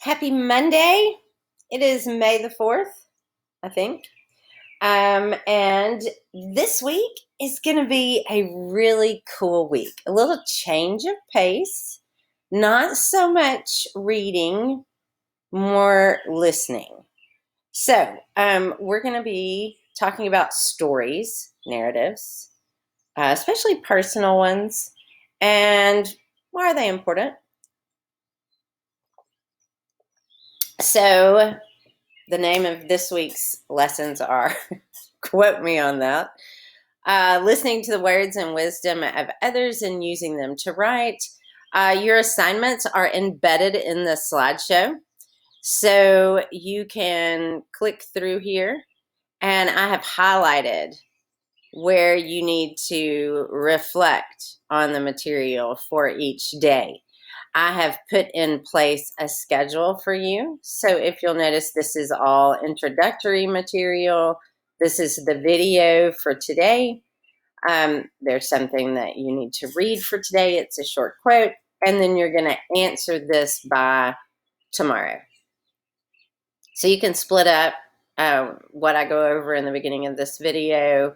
Happy Monday. It is May the 4th, I think. And this week is going to be a really cool week. A little change of pace, not so much reading, more listening. So, we're going to be talking about stories, narratives, especially personal ones. And why are they important? So, the name of this week's lessons are, quote me on that, listening to the words and wisdom of others and using them to write. Your assignments are embedded in the slideshow. So you can click through here, and I have highlighted where you need to reflect on the material for each day. I have put in place a schedule for you. So if you'll notice, this is all introductory material. This is the video for today. There's something that you need to read for today. It's a short quote. And then you're going to answer this by tomorrow. So you can split up what I go over in the beginning of this video.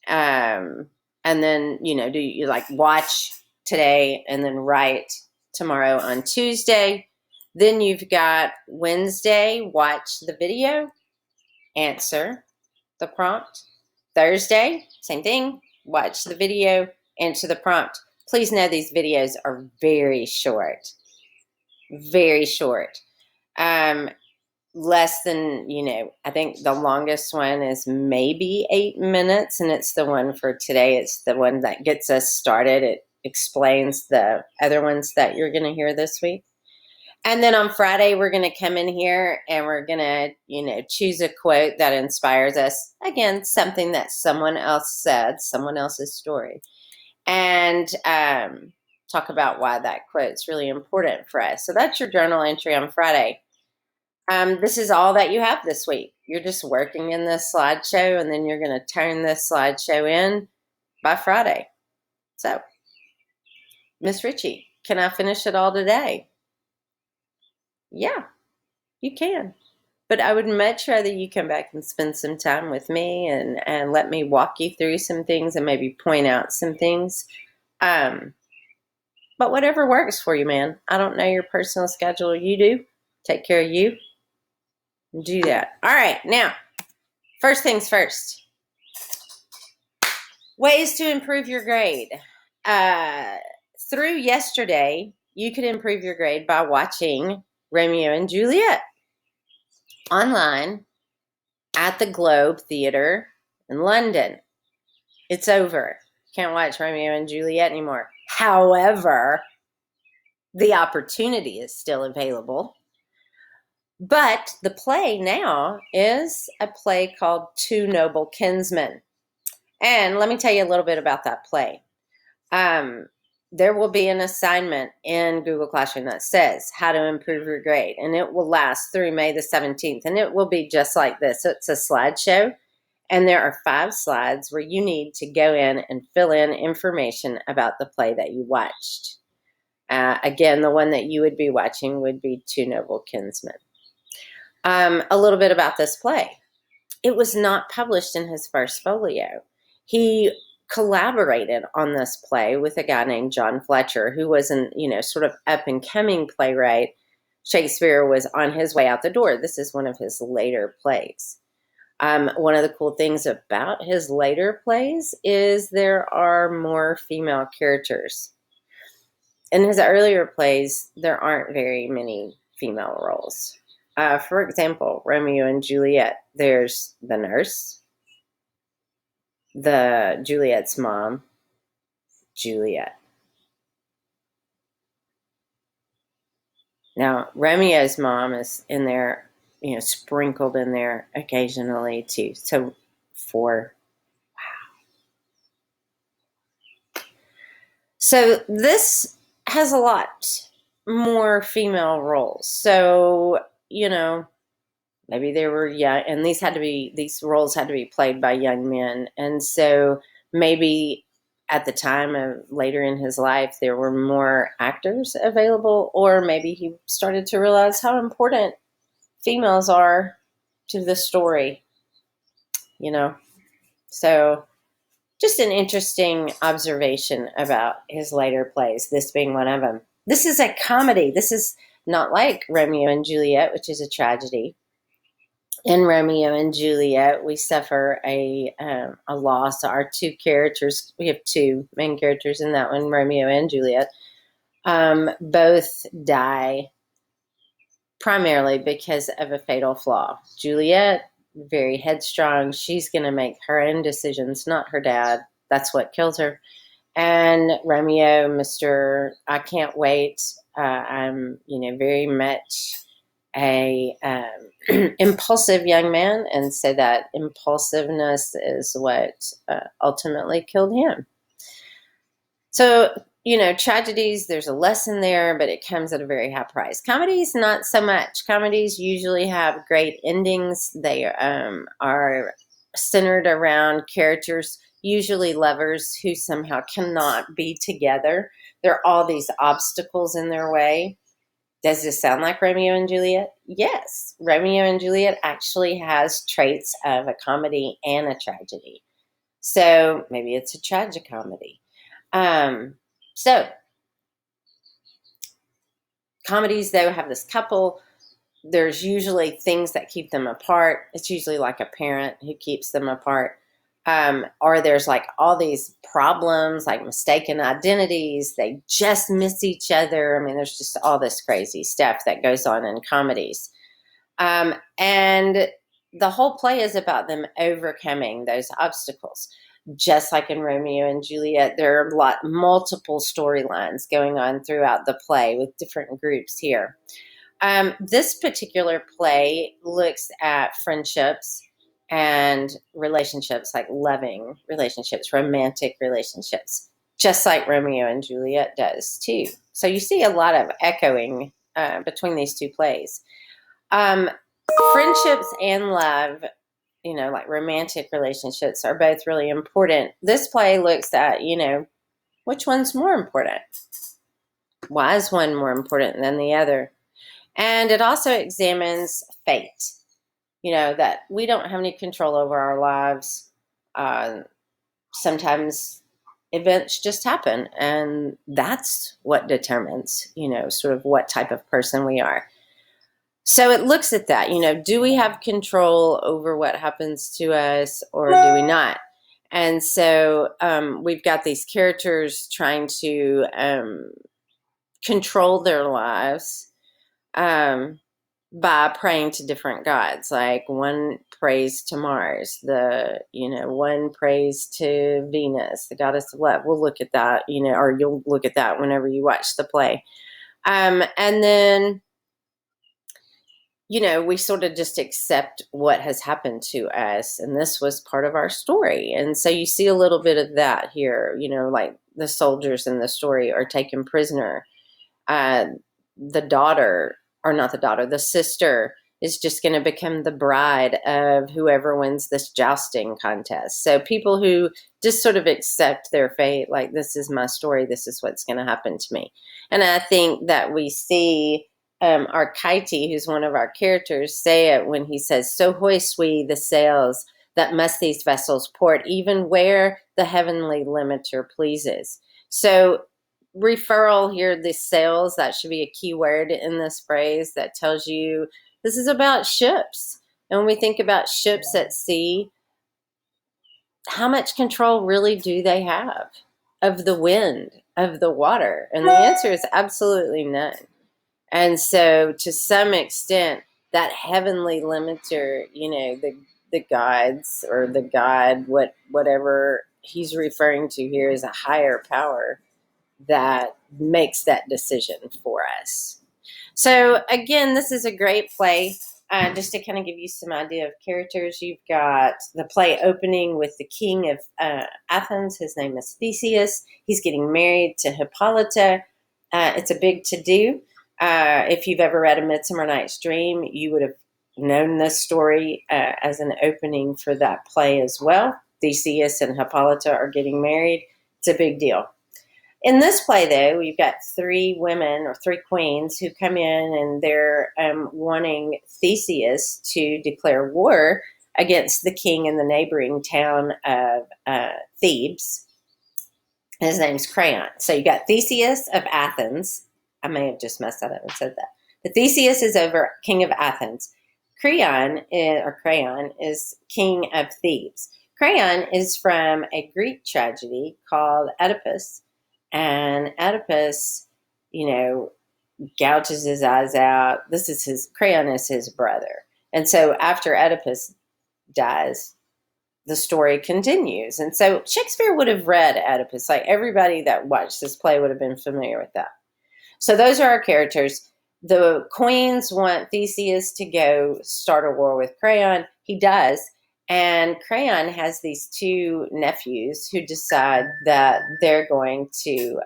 And then, do you like watch today and then write tomorrow on Tuesday. Then you've got Wednesday, watch the video, answer the prompt. Thursday, same thing, watch the video, answer the prompt. Please know these videos are very short, very short. Less than, I think the longest one is maybe 8 minutes, and it's the one for today. It's the one that gets us started. It explains the other ones that you're going to hear this week. And then on Friday, we're going to come in here and we're going to, choose a quote that inspires us. Again, something that someone else said, someone else's story, and talk about why that quote's really important for us. So that's your journal entry on Friday. This is all that you have this week. You're just working in this slideshow, and then you're going to turn this slideshow in by Friday. So, Miss Ritchie, can I finish it all today? Yeah, you can. But I would much rather you come back and spend some time with me and let me walk you through some things and maybe point out some things. But whatever works for you, man. I don't know your personal schedule. You do. Take care of you. Do that. All right, now, first things first. Ways to improve your grade. Through yesterday, you could improve your grade by watching Romeo and Juliet online at the Globe Theatre in London. It's over. Can't watch Romeo and Juliet anymore. However, the opportunity is still available. But the play now is a play called Two Noble Kinsmen. And let me tell you a little bit about that play. There will be an assignment in Google Classroom that says how to improve your grade. And it will last through May the 17th. And it will be just like this. It's a slideshow. And there are 5 slides where you need to go in and fill in information about the play that you watched. Again, the one that you would be watching would be Two Noble Kinsmen. A little bit about this play. It was not published in his first folio. He collaborated on this play with a guy named John Fletcher, who was an, sort of up-and-coming playwright. Shakespeare was on his way out the door. This is one of his later plays. One of the cool things about his later plays is there are more female characters. In his earlier plays, there aren't very many female roles. For example, Romeo and Juliet, there's the nurse, Juliet's mom, Juliet. Now, Romeo's mom is in there, sprinkled in there occasionally too. So 4. Wow. So this has a lot more female roles. So, maybe they were young, and these roles had to be played by young men. And so maybe at the time of later in his life, there were more actors available, or maybe he started to realize how important females are to the story, So just an interesting observation about his later plays, this being one of them. This is a comedy. This is not like Romeo and Juliet, which is a tragedy. In Romeo and Juliet, we suffer a loss. Our two characters, we have two main characters in that one, Romeo and Juliet, both die primarily because of a fatal flaw. Juliet, very headstrong. She's going to make her own decisions, not her dad. That's what kills her. And Romeo, Mr. I can't wait. I'm, very much a impulsive young man, and so that impulsiveness is what ultimately killed him. So, tragedies, there's a lesson there, but it comes at a very high price. Comedies, not so much. Comedies usually have great endings. They are centered around characters, usually lovers, who somehow cannot be together. There are all these obstacles in their way. Does this sound like Romeo and Juliet? Yes. Romeo and Juliet actually has traits of a comedy and a tragedy. So maybe it's a tragicomedy. So comedies, though, have this couple. There's usually things that keep them apart. It's usually like a parent who keeps them apart. Or there's like all these problems, like mistaken identities. They just miss each other. I mean, there's just all this crazy stuff that goes on in comedies. And the whole play is about them overcoming those obstacles. Just like in Romeo and Juliet, there are multiple storylines going on throughout the play with different groups here. This particular play looks at friendships and relationships, like loving relationships, romantic relationships, just like Romeo and Juliet does too. So you see a lot of echoing between these two plays. Friendships and love, like romantic relationships, are both really important. This play looks at, which one's more important? Why is one more important than the other? And it also examines fate. That we don't have any control over our lives. Sometimes events just happen, and that's what determines, sort of what type of person we are. So it looks at that, do we have control over what happens to us, or do we not? And so we've got these characters trying to control their lives by praying to different gods. Like one prays to Mars, one prays to Venus, the goddess of love. We'll look at that, or you'll look at that whenever you watch the play. And then, we sort of just accept what has happened to us, and this was part of our story. And so you see a little bit of that here, like the soldiers in the story are taken prisoner. The sister is just going to become the bride of whoever wins this jousting contest. So people who just sort of accept their fate, like, this is my story, this is what's going to happen to me. And I think that we see Archaite, who's one of our characters, say it when he says, "So hoist we the sails that must these vessels port, even where the heavenly limiter pleases." So referral here, the sails, that should be a key word in this phrase that tells you this is about ships. And when we think about ships at sea, how much control really do they have of the wind, of the water? And the answer is absolutely none. And so to some extent, that heavenly limiter, the gods, or the god, whatever he's referring to here, is a higher power that makes that decision for us. So again, this is a great play. Just to kind of give you some idea of characters, you've got the play opening with the king of Athens. His name is Theseus. He's getting married to Hippolyta. It's a big to-do. If you've ever read A Midsummer Night's Dream, you would have known this story as an opening for that play as well. Theseus and Hippolyta are getting married. It's a big deal. In this play, though, we've got 3 women or 3 queens who come in, and they're wanting Theseus to declare war against the king in the neighboring town of Thebes. His name's Creon. So you got Theseus of Athens. I may have just messed that up and said that. But Theseus is over king of Athens. Creon is king of Thebes. Creon is from a Greek tragedy called Oedipus. And Oedipus, gouges his eyes out. Creon is his brother. And so after Oedipus dies, the story continues. And so Shakespeare would have read Oedipus. Like, everybody that watched this play would have been familiar with that. So those are our characters. The queens want Theseus to go start a war with Creon. He does. And Creon has these 2 nephews who decide that they're going to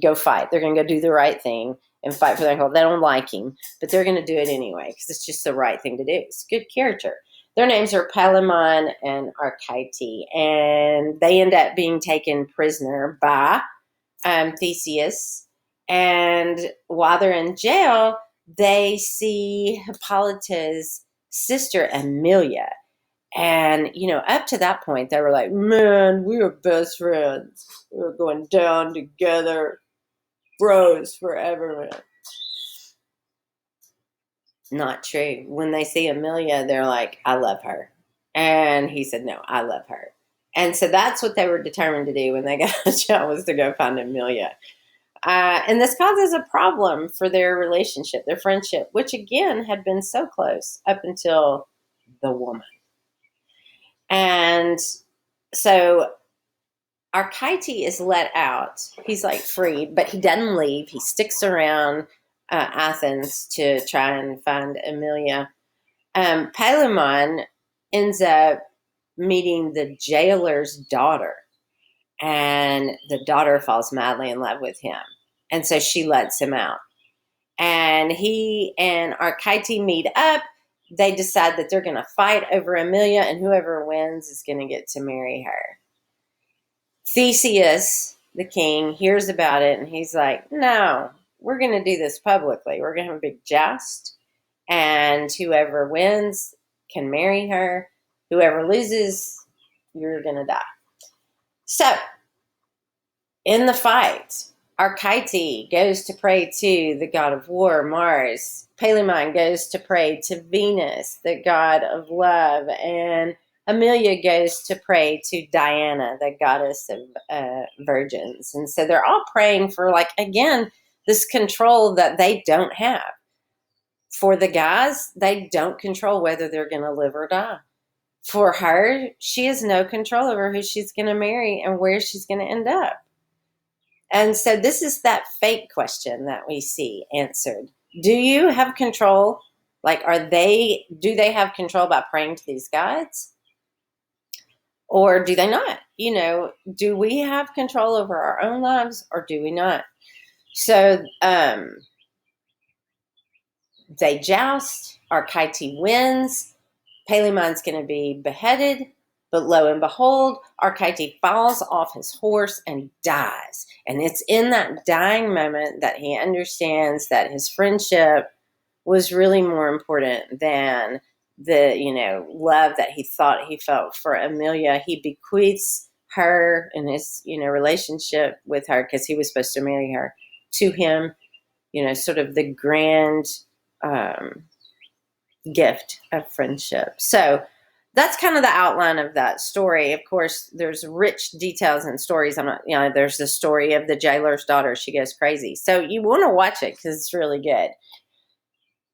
go fight. They're going to go do the right thing and fight for their uncle. They don't like him, but they're going to do it anyway because it's just the right thing to do. It's a good character. Their names are Palamon and Arcite, and they end up being taken prisoner by Theseus. And while they're in jail, they see Hippolyta's sister, Amelia. And, up to that point, they were like, man, we are best friends. We're going down together. Bros forever, man. Not true. When they see Amelia, they're like, I love her. And he said, no, I love her. And so that's what they were determined to do when they got out of jail, was to go find Amelia. And this causes a problem for their relationship, their friendship, which again had been so close up until the woman. And so Arcite is let out. He's like freed, but he doesn't leave. He sticks around Athens to try and find Amelia. Palamon ends up meeting the jailer's daughter, and the daughter falls madly in love with him. And so she lets him out. And he and Arcite meet up. They decide that they're going to fight over Amelia, and whoever wins is going to get to marry her. Theseus, the king, hears about it, and he's like, no, we're going to do this publicly. We're going to have a big joust, and whoever wins can marry her. Whoever loses, you're going to die. So, in the fight, Arcite goes to pray to the god of war, Mars. Palamon goes to pray to Venus, the god of love. And Amelia goes to pray to Diana, the goddess of virgins. And so they're all praying for, again, this control that they don't have. For the guys, they don't control whether they're going to live or die. For her, she has no control over who she's going to marry and where she's going to end up. And so this is that fake question that we see answered. Do you have control? Do they have control by praying to these gods? Or do they not? Do we have control over our own lives, or do we not? So they joust. Arcite wins. Palamon's going to be beheaded. But lo and behold, Arcite falls off his horse and dies. And it's in that dying moment that he understands that his friendship was really more important than the, love that he thought he felt for Amelia. He bequeaths her and his, relationship with her, because he was supposed to marry her, to him, sort of the grand gift of friendship. So that's kind of the outline of that story. Of course, there's rich details and stories. There's the story of the jailer's daughter. She goes crazy. So you want to watch it because it's really good.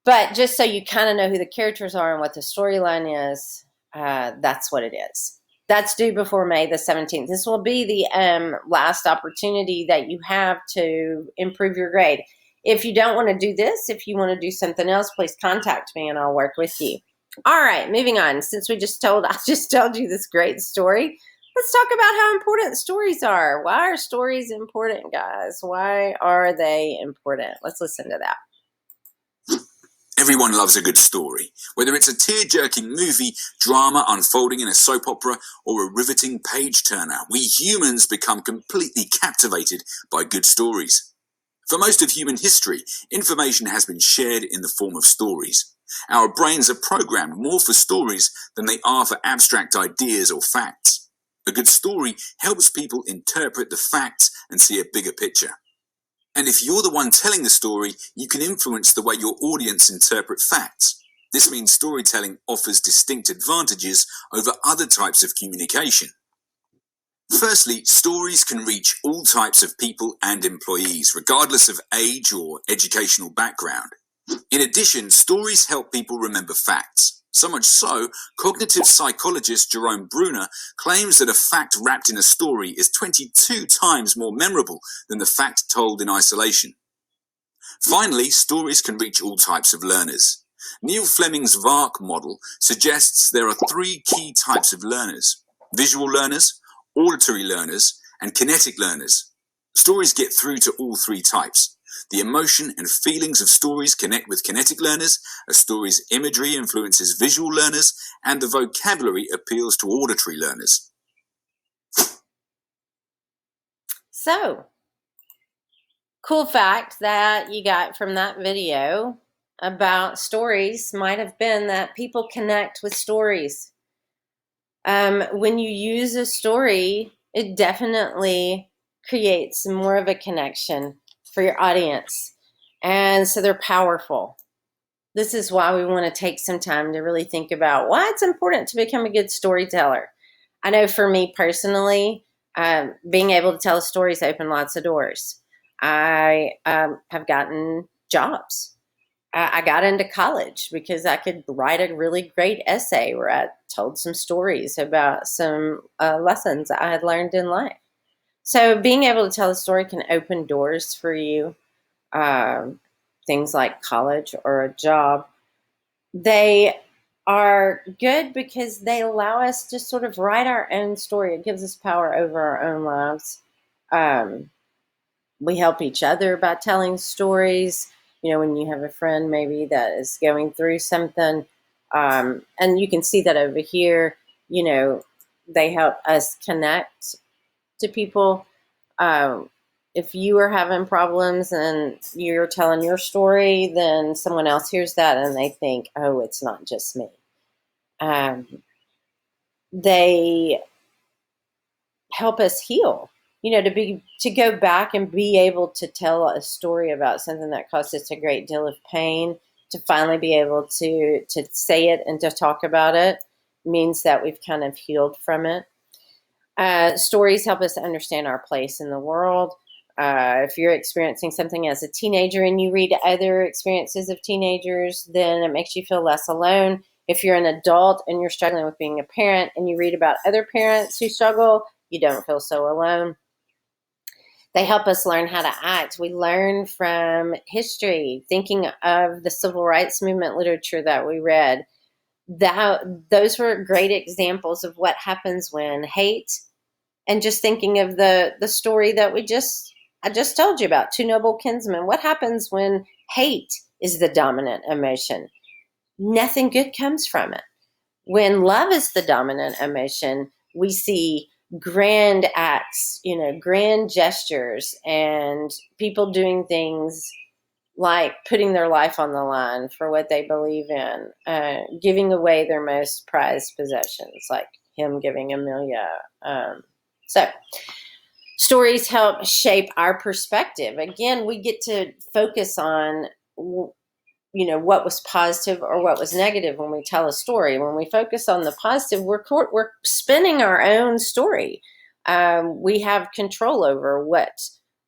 But just so you kind of know who the characters are and what the storyline is, that's what it is. That's due before May the 17th. This will be the last opportunity that you have to improve your grade. If you don't want to do this, if you want to do something else, please contact me and I'll work with you. All right, moving on. Since I just told you this great story, let's talk about how important stories are. Why are stories important, guys? Why are they important? Let's listen to that. Everyone loves a good story, whether it's a tear-jerking movie, drama unfolding in a soap opera, or a riveting page-turner. We humans become completely captivated by good stories. For most of human history, information has been shared in the form of stories. Our brains are programmed more for stories than they are for abstract ideas or facts. A good story helps people interpret the facts and see a bigger picture. And if you're the one telling the story, you can influence the way your audience interpret facts. This means storytelling offers distinct advantages over other types of communication. Firstly, stories can reach all types of people and employees, regardless of age or educational background. In addition, stories help people remember facts. So much so, cognitive psychologist Jerome Bruner claims that a fact wrapped in a story is 22 times more memorable than the fact told in isolation. Finally, stories can reach all types of learners. Neil Fleming's VARK model suggests there are 3 key types of learners: visual learners, auditory learners, and kinetic learners. Stories get through to all 3 types. The emotion and feelings of stories connect with kinetic learners, a story's imagery influences visual learners, and the vocabulary appeals to auditory learners. So, cool fact that you got from that video about stories might have been that people connect with stories. When you use a story, it definitely creates more of a connection for your audience. And so they're powerful. This is why we want to take some time to really think about why it's important to become a good storyteller. I know for me personally, being able to tell stories open lots of doors. I have gotten jobs. I got into college because I could write a really great essay where I told some stories about some lessons I had learned in life. So being able to tell a story can open doors for you. Things like college or a job. They are good because they allow us to sort of write our own story. It gives us power over our own lives. We help each other by telling stories. You know, when you have a friend maybe that is going through something, and you can see that over here, you know, they help us connect to people. If you are having problems and you're telling your story, then someone else hears that and they think, oh, it's not just me. They help us heal. You know, to go back and be able to tell a story about something that caused us a great deal of pain, to finally be able to say it and to talk about it means that we've kind of healed from it. Stories help us to understand our place in the world. If you're experiencing something as a teenager and you read other experiences of teenagers, then it makes you feel less alone. If you're an adult and you're struggling with being a parent and you read about other parents who struggle, you don't feel so alone. They help us learn how to act. We learn from history, thinking of the civil rights movement literature that we read. Those were great examples of what happens when hate, and just thinking of the story that I just told you about, Two Noble Kinsmen. What happens when hate is the dominant emotion? Nothing good comes from it. When love is the dominant emotion, we see grand acts, you know, grand gestures, and people doing things like putting their life on the line for what they believe in, giving away their most prized possessions, like him giving Amelia. So stories help shape our perspective. Again, we get to focus on, you know, what was positive or what was negative when we tell a story. When we focus on the positive, we're spinning our own story. We have control over what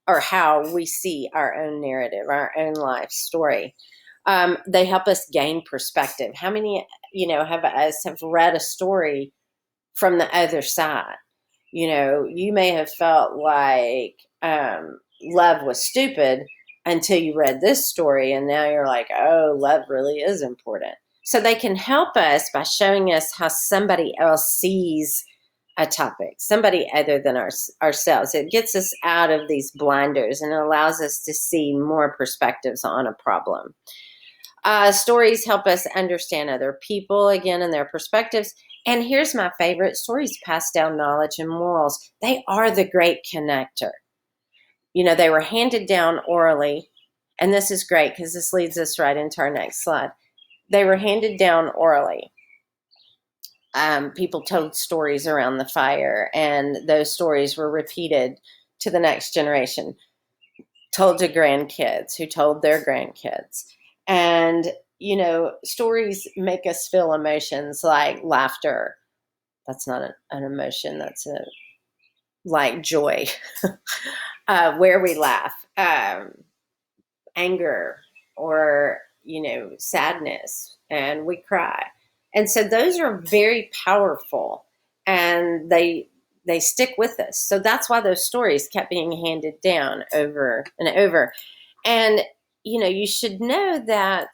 or how we see our own narrative, our own life story. They help us gain perspective. How many, you know, have read a story from the other side? You know, you may have felt like love was stupid until you read this story, and now you're like, oh, love really is important. So they can help us by showing us how somebody else sees a topic, somebody other than ourselves. It gets us out of these blinders and it allows us to see more perspectives on a problem. Stories help us understand other people, again, and their perspectives. And here's my favorite: stories pass down knowledge and morals. They are the great connector. They were handed down orally. And this is great because this leads us right into our next slide. They were handed down orally. People told stories around the fire, and those stories were repeated to the next generation, told to grandkids who told their grandkids. And, stories make us feel emotions like laughter. That's not an emotion. That's like joy, where we laugh, anger, or, sadness, and we cry. And so those are very powerful, and they stick with us. So that's why those stories kept being handed down over and over. And, you should know that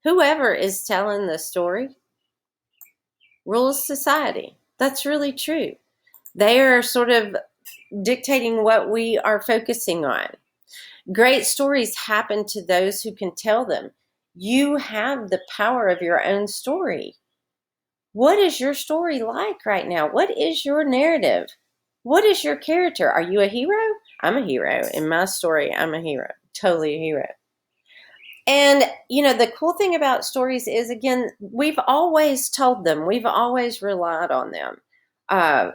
whoever is telling the story rules society. That's really true. They are sort of dictating what we are focusing on. Great stories happen to those who can tell them. You have the power of your own story. What is your story like right now? What is your narrative? What is your character? Are you a hero? I'm a hero. In my story, I'm a hero. Totally a hero. And, the cool thing about stories is, again, we've always told them. We've always relied on them.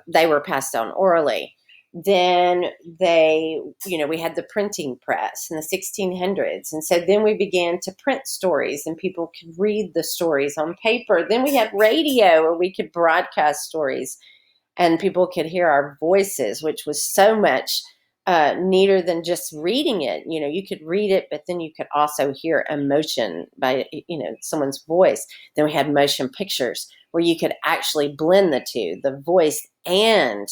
They were passed down orally. Then we had the printing press in the 1600s. And so then we began to print stories, and people could read the stories on paper. Then we had radio, where we could broadcast stories and people could hear our voices, which was so much neater than just reading it. You could read it, but then you could also hear emotion by, someone's voice. Then we had motion pictures, where you could actually blend the two, the voice and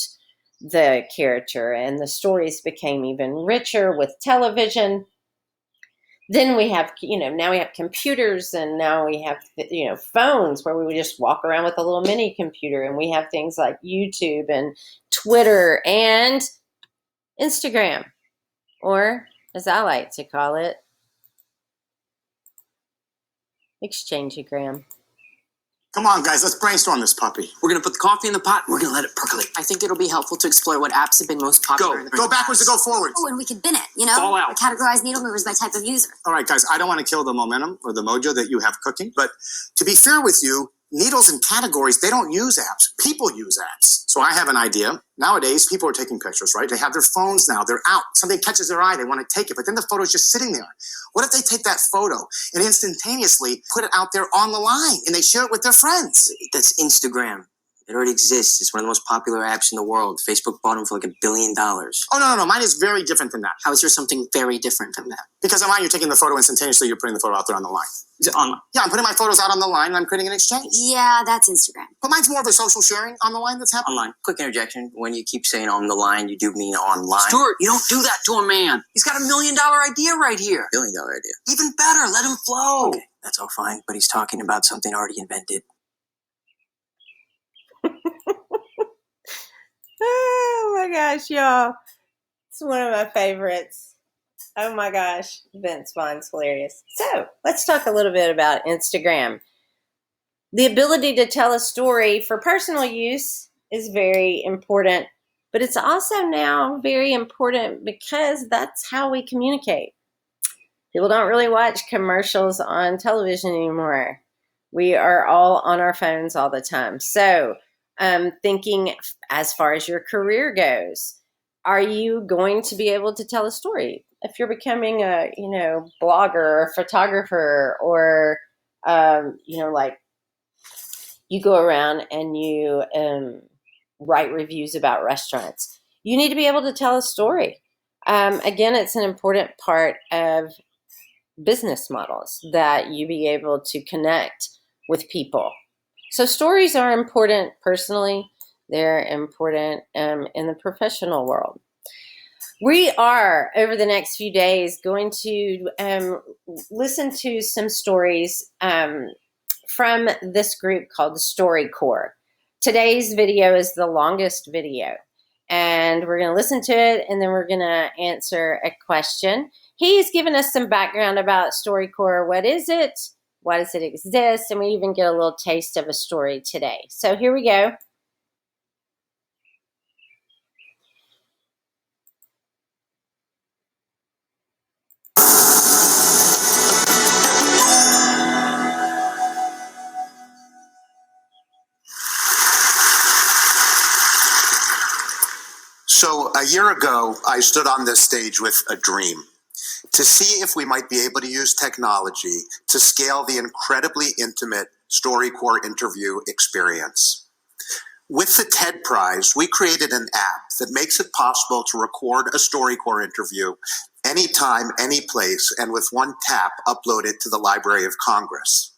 the character, and the stories became even richer with television. Then we have, now we have computers, and now we have, phones, where we would just walk around with a little mini computer, and we have things like YouTube and Twitter and Instagram, or as I like to call it, Exchangeagram. Come on, guys, let's brainstorm this puppy. We're going to put the coffee in the pot, and we're going to let it percolate. I think it'll be helpful to explore what apps have been most popular. Go backwards or go forwards. Oh, and we could bin it, Fall out. Or categorize needle movers by type of user. All right, guys, I don't want to kill the momentum or the mojo that you have cooking, but to be fair with you, needles and categories, they don't use apps. People use apps. So I have an idea. Nowadays, people are taking pictures, right? They have their phones now. They're out. Something catches their eye. They want to take it, but then the photo's just sitting there. What if they take that photo and instantaneously put it out there on the line, and they share it with their friends? That's Instagram. It already exists. It's one of the most popular apps in the world. Facebook bought them for like $1 billion. Oh, no. Mine is very different than that. How is there something very different from that? Because on mine, you're taking the photo instantaneously. You're putting the photo out there on the line. Is it online? Yeah, I'm putting my photos out on the line, and I'm creating an exchange. Yeah, that's Instagram. But mine's more of a social sharing on the line that's happening. Online. Quick interjection. When you keep saying on the line, you do mean online. Stuart, you don't do that to a man. He's got $1 million idea right here. $1 billion idea. Even better, let him flow. Okay, that's all fine, but he's talking about something already invented. Oh my gosh, y'all. It's one of my favorites. Oh my gosh, Vince Vaughn's hilarious. So let's talk a little bit about Instagram. The ability to tell a story for personal use is very important, but it's also now very important because that's how we communicate. People don't really watch commercials on television anymore. We are all on our phones all the time. So thinking as far as your career goes, are you going to be able to tell a story? If you're becoming a, blogger or photographer, or, like you go around and you write reviews about restaurants, you need to be able to tell a story. Again, it's an important part of business models that you be able to connect with people. So stories are important personally. They're important in the professional world. We are, over the next few days, going to listen to some stories from this group called StoryCorps. Today's video is the longest video, and we're going to listen to it, and then we're going to answer a question. he's given us some background about StoryCorps. What is it? Why does it exist? And we even get a little taste of a story today. So here we go. So a year ago, I stood on this stage with a dream to see if we might be able to use technology to scale the incredibly intimate StoryCorps interview experience. With the TED Prize, we created an app that makes it possible to record a StoryCorps interview anytime, any place, and with one tap, upload it to the Library of Congress.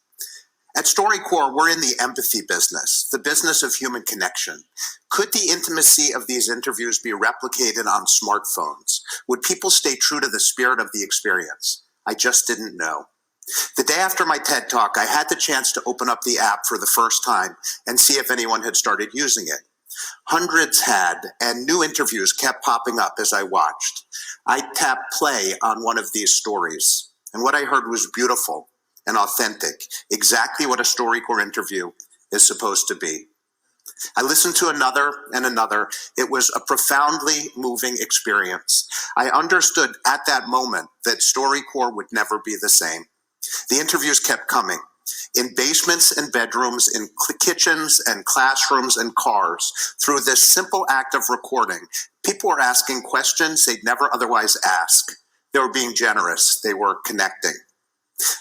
At StoryCorps, we're in the empathy business, the business of human connection. Could the intimacy of these interviews be replicated on smartphones? Would people stay true to the spirit of the experience? I just didn't know. The day after my TED Talk, I had the chance to open up the app for the first time and see if anyone had started using it. Hundreds had, and new interviews kept popping up as I watched. I tapped play on one of these stories, and what I heard was beautiful and authentic, exactly what a StoryCorps interview is supposed to be. I listened to another and another. It was a profoundly moving experience. I understood at that moment that StoryCorps would never be the same. The interviews kept coming. In basements and bedrooms, in kitchens and classrooms and cars, through this simple act of recording, people were asking questions they'd never otherwise ask. They were being generous. They were connecting.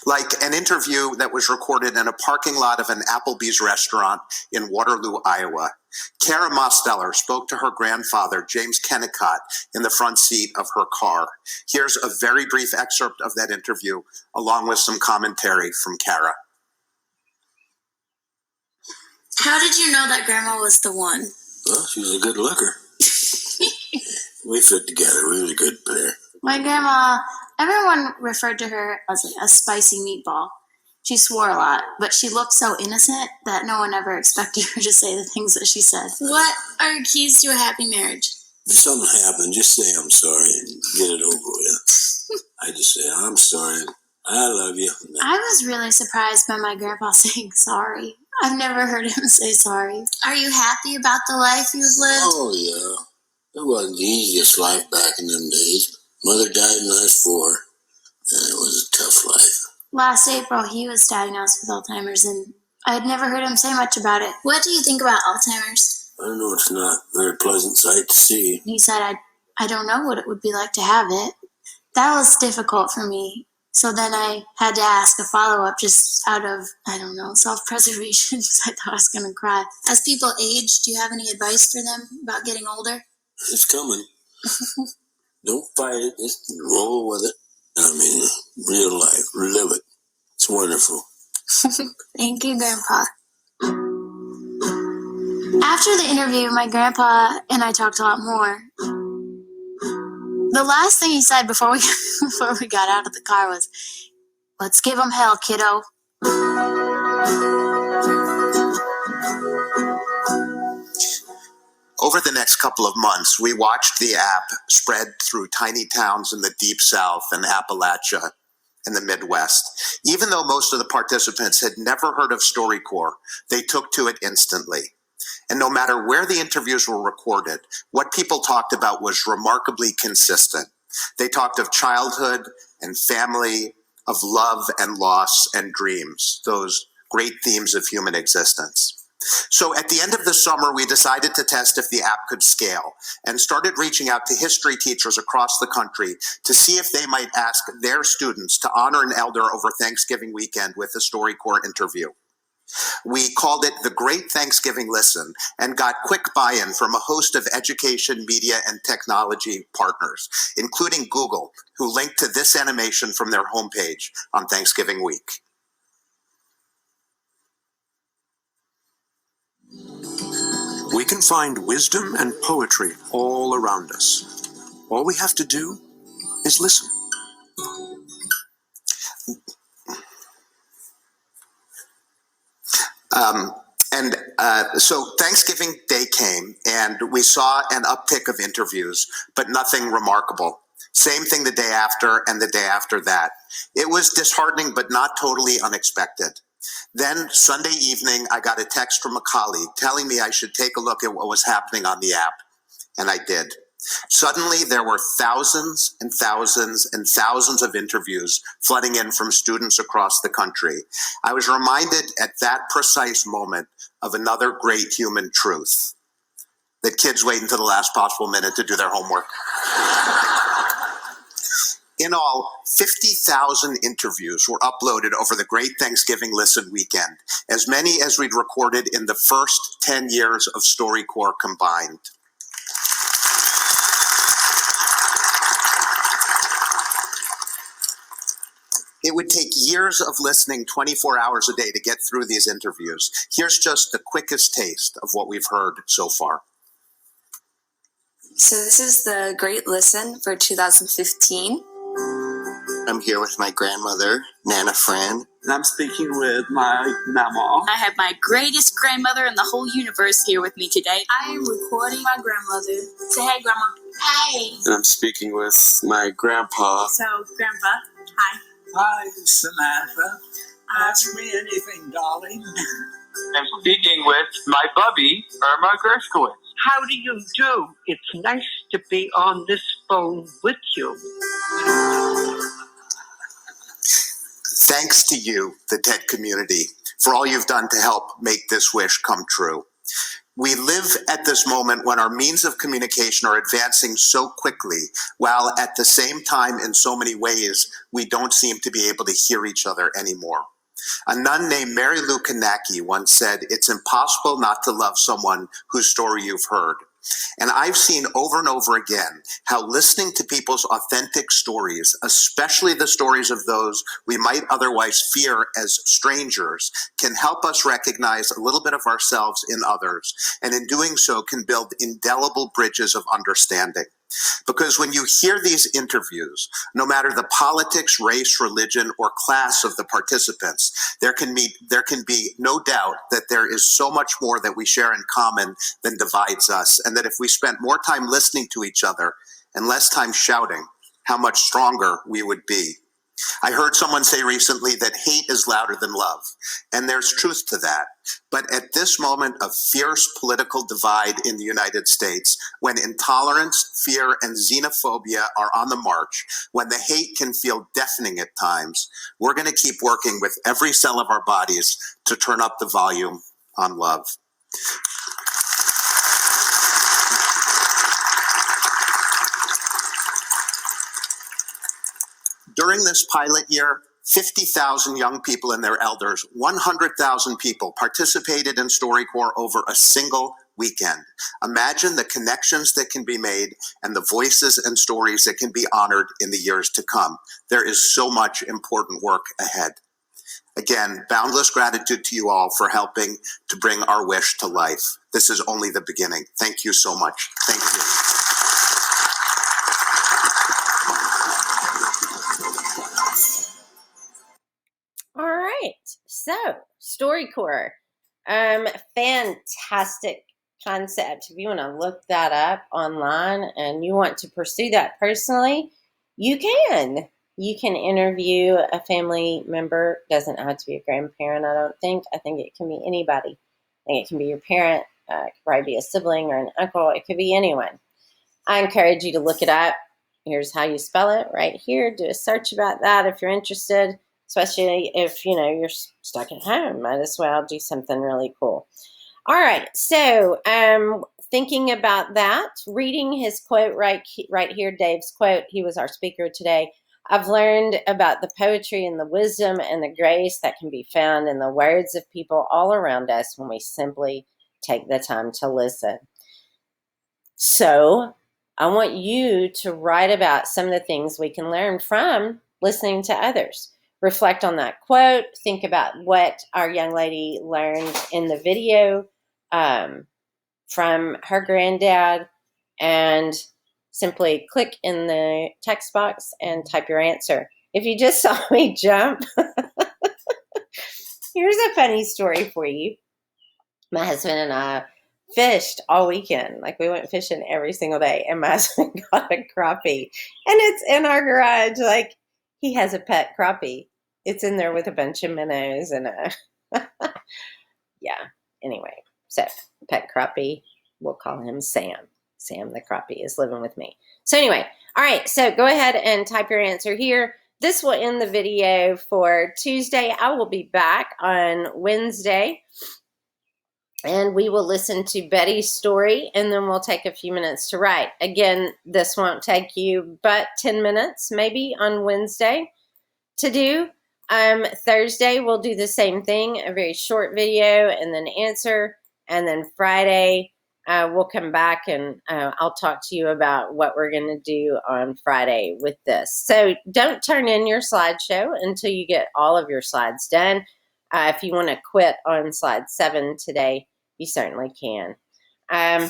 Like an interview that was recorded in a parking lot of an Applebee's restaurant in Waterloo, Iowa. Kara Mosteller spoke to her grandfather, James Kennicott, in the front seat of her car. Here's a very brief excerpt of that interview, along with some commentary from Kara. How did you know that Grandma was the one? Well, she was a good looker. We fit together, really good pair. My grandma, everyone referred to her as like a spicy meatball. She swore a lot, but she looked so innocent that no one ever expected her to say the things that she said. What are keys to a happy marriage? If something happened, just say I'm sorry and get it over with. I just say, I'm sorry, I love you. I was really surprised by my grandpa saying sorry. I've never heard him say sorry. Are you happy about the life you've lived? Oh, yeah. It wasn't the easiest life back in them days. Mother died when I was 4, and it was a tough life. Last April, he was diagnosed with Alzheimer's, and I had never heard him say much about it. What do you think about Alzheimer's? I know it's not a very pleasant sight to see. He said, I don't know what it would be like to have it. That was difficult for me. So then I had to ask a follow-up just out of, self-preservation, because I thought I was going to cry. As people age, do you have any advice for them about getting older? It's coming. Don't fight it, just roll with it. I mean, real life, live it. It's wonderful. Thank you, Grandpa. After the interview, my grandpa and I talked a lot more. The last thing he said before we got out of the car was, "Let's give him hell, kiddo." Over the next couple of months, we watched the app spread through tiny towns in the Deep South and Appalachia in the Midwest. Even though most of the participants had never heard of StoryCorps, they took to it instantly. And no matter where the interviews were recorded, what people talked about was remarkably consistent. They talked of childhood and family, of love and loss and dreams, those great themes of human existence. So at the end of the summer, we decided to test if the app could scale and started reaching out to history teachers across the country to see if they might ask their students to honor an elder over Thanksgiving weekend with a StoryCorps interview. We called it the Great Thanksgiving Listen and got quick buy-in from a host of education, media, and technology partners, including Google, who linked to this animation from their homepage on Thanksgiving week. We can find wisdom and poetry all around us. All we have to do is listen. So Thanksgiving Day came, and we saw an uptick of interviews, but nothing remarkable. Same thing the day after and the day after that. It was disheartening, but not totally unexpected. Then, Sunday evening, I got a text from a colleague telling me I should take a look at what was happening on the app, and I did. Suddenly, there were thousands and thousands and thousands of interviews flooding in from students across the country. I was reminded at that precise moment of another great human truth, that kids wait until the last possible minute to do their homework. In all, 50,000 interviews were uploaded over the Great Thanksgiving Listen weekend, as many as we'd recorded in the first 10 years of StoryCorps combined. It would take years of listening 24 hours a day to get through these interviews. Here's just the quickest taste of what we've heard so far. So this is the Great Listen for 2015. I'm here with my grandmother, Nana Fran. And I'm speaking with my mama. I have my greatest grandmother in the whole universe here with me today. I am recording my grandmother. Say hey, Grandma. Hey. And I'm speaking with my grandpa. So, Grandpa, hi. Hi, Samantha. Ask me anything, darling. I'm speaking with my bubby, Irma Gershkowitz. How do you do? It's nice to be on this phone with you. Thanks to you, the TED community, for all you've done to help make this wish come true. We live at this moment when our means of communication are advancing so quickly, while at the same time, in so many ways, we don't seem to be able to hear each other anymore. A nun named Mary Lou Kanacki once said, "It's impossible not to love someone whose story you've heard." And I've seen over and over again how listening to people's authentic stories, especially the stories of those we might otherwise fear as strangers, can help us recognize a little bit of ourselves in others, and in doing so can build indelible bridges of understanding. Because when you hear these interviews, no matter the politics, race, religion, or class of the participants, there can be no doubt that there is so much more that we share in common than divides us, and that if we spent more time listening to each other and less time shouting, how much stronger we would be. I heard someone say recently that hate is louder than love, and there's truth to that. But at this moment of fierce political divide in the United States, when intolerance, fear, and xenophobia are on the march, when the hate can feel deafening at times, we're going to keep working with every cell of our bodies to turn up the volume on love. During this pilot year, 50,000 young people and their elders, 100,000 people participated in StoryCorps over a single weekend. Imagine the connections that can be made and the voices and stories that can be honored in the years to come. There is so much important work ahead. Again, boundless gratitude to you all for helping to bring our wish to life. This is only the beginning. Thank you so much. Thank you. All right, so StoryCorps, fantastic concept. If you want to look that up online and you want to pursue that personally, you can. You can interview a family member. Doesn't have to be a grandparent, I don't think. I think it can be anybody. I think it can be your parent. It could probably be a sibling or an uncle. It could be anyone. I encourage you to look it up. Here's how you spell it right here. Do a search about that if you're interested. Especially if, you're stuck at home. Might as well do something really cool. All right, so thinking about that, reading his quote right here, Dave's quote, he was our speaker today. I've learned about the poetry and the wisdom and the grace that can be found in the words of people all around us when we simply take the time to listen. So I want you to write about some of the things we can learn from listening to others. Reflect on that quote. Think about what our young lady learned in the video from her granddad, and simply click in the text box and type your answer. If you just saw me jump, here's a funny story for you. My husband and I fished all weekend. Like we went fishing every single day, and my husband got a crappie, and it's in our garage. Like he has a pet crappie. It's in there with a bunch of minnows and yeah. Anyway, so pet crappie, we'll call him Sam. Sam the crappie is living with me. So anyway, all right. So go ahead and type your answer here. This will end the video for Tuesday. I will be back on Wednesday, and we will listen to Betty's story, and then we'll take a few minutes to write. Again, this won't take you but 10 minutes maybe on Wednesday to do. Thursday, we'll do the same thing, a very short video, and then answer. And then Friday, we'll come back and I'll talk to you about what we're going to do on Friday with this. So don't turn in your slideshow until you get all of your slides done. If you want to quit on slide 7 today, you certainly can. Have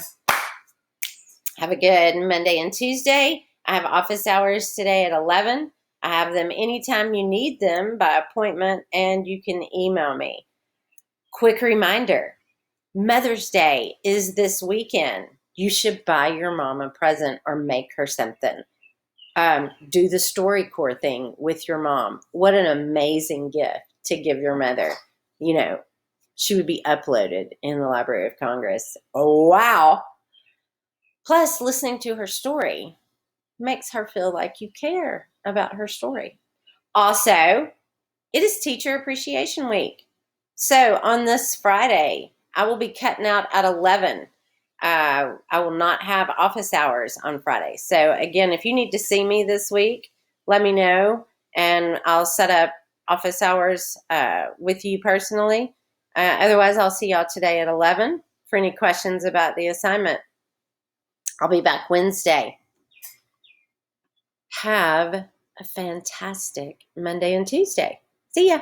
a good Monday and Tuesday. I have office hours today at 11. I have them anytime you need them by appointment, and you can email me. Quick reminder, Mother's Day is this weekend. You should buy your mom a present or make her something. Do the StoryCorps thing with your mom. What an amazing gift to give your mother. You know, she would be uploaded in the Library of Congress. Oh, wow. Plus, listening to her story makes her feel like you care about her story. Also, it is Teacher Appreciation Week. So on this Friday, I will be cutting out at 11. I will not have office hours on Friday. So again, if you need to see me this week, let me know, and I'll set up office hours with you personally. Otherwise, I'll see y'all today at 11 for any questions about the assignment. I'll be back Wednesday. Have a fantastic Monday and Tuesday. See ya.